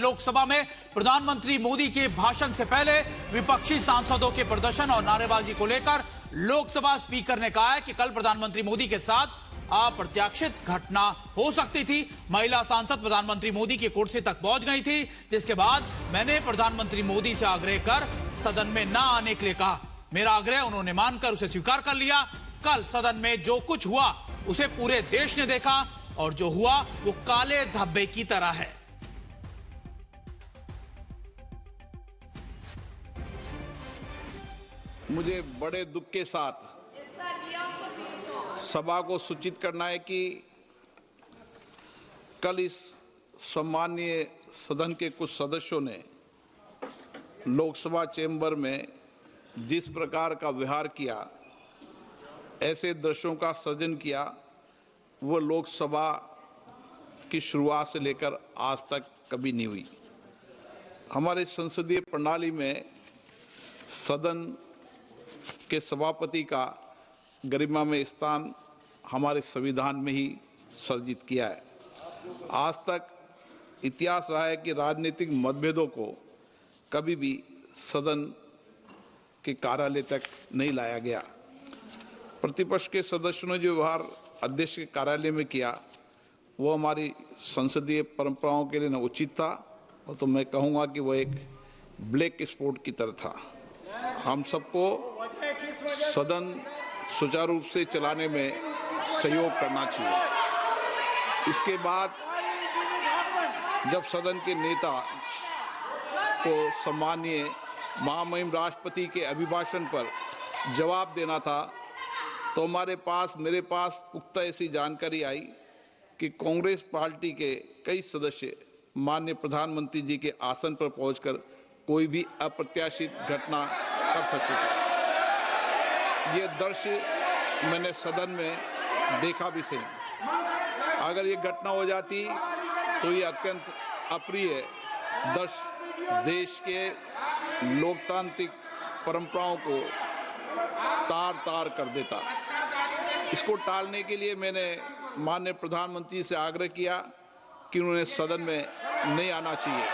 लोकसभा में प्रधानमंत्री मोदी के भाषण से पहले विपक्षी सांसदों के प्रदर्शन और नारेबाजी को लेकर लोकसभा स्पीकर ने कहा है कि कल प्रधानमंत्री मोदी के साथ अप्रत्याशित घटना हो सकती थी। महिला सांसद प्रधानमंत्री मोदी की कुर्सी तक पहुंच गई थी, जिसके बाद मैंने प्रधानमंत्री मोदी से आग्रह कर सदन में न आने के लिए कहा। मेरा आग्रह उन्होंने मानकर उसे स्वीकार कर लिया। कल सदन में जो कुछ हुआ उसे पूरे देश ने देखा और जो हुआ वो काले धब्बे की तरह है। मुझे बड़े दुख के साथ सभा को सूचित करना है कि कल इस सम्मानीय सदन के कुछ सदस्यों ने लोकसभा चैम्बर में जिस प्रकार का व्यवहार किया, ऐसे दृश्यों का सृजन किया, वो लोकसभा की शुरुआत से लेकर आज तक कभी नहीं हुई। हमारे संसदीय प्रणाली में सदन के सभापति का गरिमामय स्थान हमारे संविधान में ही सर्जित किया है। आज तक इतिहास रहा है कि राजनीतिक मतभेदों को कभी भी सदन के कार्यालय तक नहीं लाया गया। प्रतिपक्ष के सदस्यों ने जो व्यवहार अध्यक्ष के कार्यालय में किया, वो हमारी संसदीय परंपराओं के लिए न उचित था, और तो मैं कहूँगा कि वो एक ब्लैक स्पॉट की तरह था। हम सबको सदन सुचारू रूप से चलाने में सहयोग करना चाहिए। इसके बाद जब सदन के नेता को सम्मानीय महामहिम राष्ट्रपति के अभिभाषण पर जवाब देना था, तो मेरे पास पुख्ता ऐसी जानकारी आई कि कांग्रेस पार्टी के कई सदस्य माननीय प्रधानमंत्री जी के आसन पर पहुंचकर कोई भी अप्रत्याशित घटना कर सकते थे। ये दृश्य मैंने सदन में देखा भी सही। अगर ये घटना हो जाती तो ये अत्यंत अप्रिय दृश्य देश के लोकतांत्रिक परंपराओं को तार-तार कर देता। इसको टालने के लिए मैंने माननीय प्रधानमंत्री से आग्रह किया कि उन्हें सदन में नहीं आना चाहिए,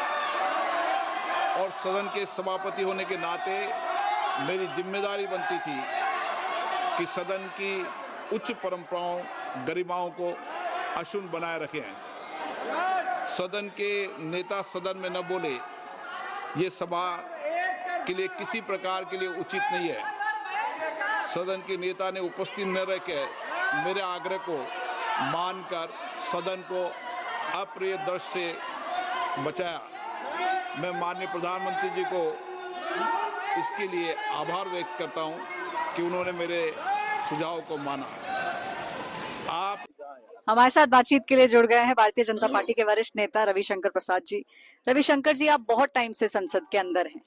और सदन के सभापति होने के नाते मेरी जिम्मेदारी बनती थी कि सदन की उच्च परंपराओं, गरिमाओं को अक्षुण्ण बनाए रखें। सदन के नेता सदन में न बोले, ये सभा के लिए किसी प्रकार के लिए उचित नहीं है। सदन के नेता ने उपस्थित न रहकर मेरे आग्रह को मानकर सदन को अप्रिय दृश्य से बचाया। मैं माननीय प्रधानमंत्री जी को इसके लिए आभार व्यक्त करता हूं कि उन्होंने मेरे सुझाव को माना। आप हमारे साथ बातचीत के लिए जुड़ गए हैं भारतीय जनता पार्टी के वरिष्ठ नेता रविशंकर प्रसाद जी। रविशंकर जी, आप बहुत टाइम से संसद के अंदर हैं।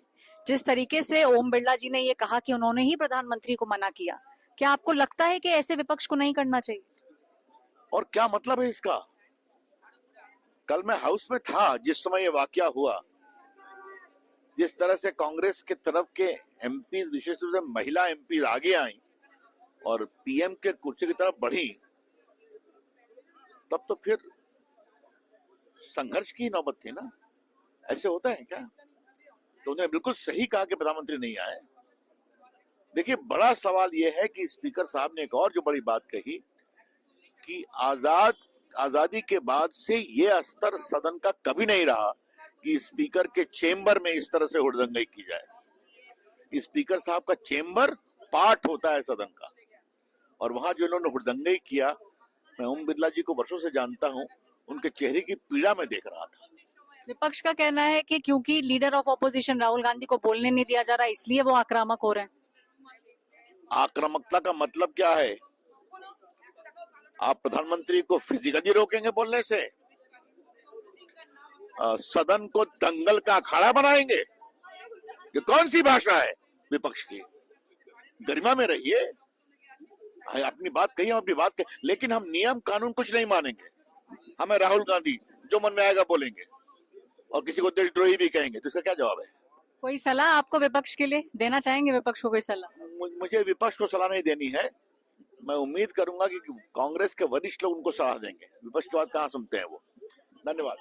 जिस तरीके से ओम बिरला जी ने ये कहा कि उन्होंने ही प्रधानमंत्री को मना किया, क्या आपको लगता है कि ऐसे विपक्ष को नहीं करना चाहिए? और क्या मतलब है इसका? कल मैं हाउस में था जिस समय ये वाकया हुआ। जिस तरह से कांग्रेस के तरफ के एमपी, विशेष रूप से महिला एमपी आगे आई और पीएम के कुर्सी की तरफ बढ़ी, तब तो फिर संघर्ष की नौबत थी ना। ऐसे होता है क्या? तो उन्होंने बिल्कुल सही कहा कि प्रधानमंत्री नहीं आए। देखिए, बड़ा सवाल यह है कि स्पीकर साहब ने एक और जो बड़ी बात कही कि आजादी के बाद से ये स्तर सदन का कभी नहीं रहा कि स्पीकर के चेंबर में इस तरह से हुड़दंगई की जाए। स्पीकर साहब का चेंबर पार्ट होता है सदन का, और वहां जो इन्होंने हुड़दंगई किया, मैं ओम बिरला जी को वर्षों से जानता हूं, उनके चेहरे की पीड़ा में देख रहा था। विपक्ष का कहना है कि क्योंकि leader of opposition Rahul Gandhi को बोलने नहीं दिया जा रहा, इसलिए वो आक्रामक हो रहे हैं। आक्रामकता का मतलब क्या है? आप प्रधानमंत्री को फिजिकली रोकेंगे बोलने से? सदन को दंगल का अखाड़ा बनाएंगे? ये कौन सी भाषा है विपक्ष की? गरिमा में रहिए, अपनी बात कहिए, अपनी बात कहिए, लेकिन हम नियम कानून कुछ नहीं मानेंगे। हमें राहुल गांधी जो मन में आएगा बोलेंगे और किसी को देशद्रोही भी कहेंगे, तो इसका क्या जवाब है? कोई सलाह आपको विपक्ष के लिए देना चाहेंगे? विपक्ष को कोई सलाह? मुझे विपक्ष को सलाह नहीं देनी है। मैं उम्मीद करूंगा कि कांग्रेस के वरिष्ठ लोग उनको सलाह देंगे। विपक्ष की बात कहाँ सुनते हैं वो। धन्यवाद।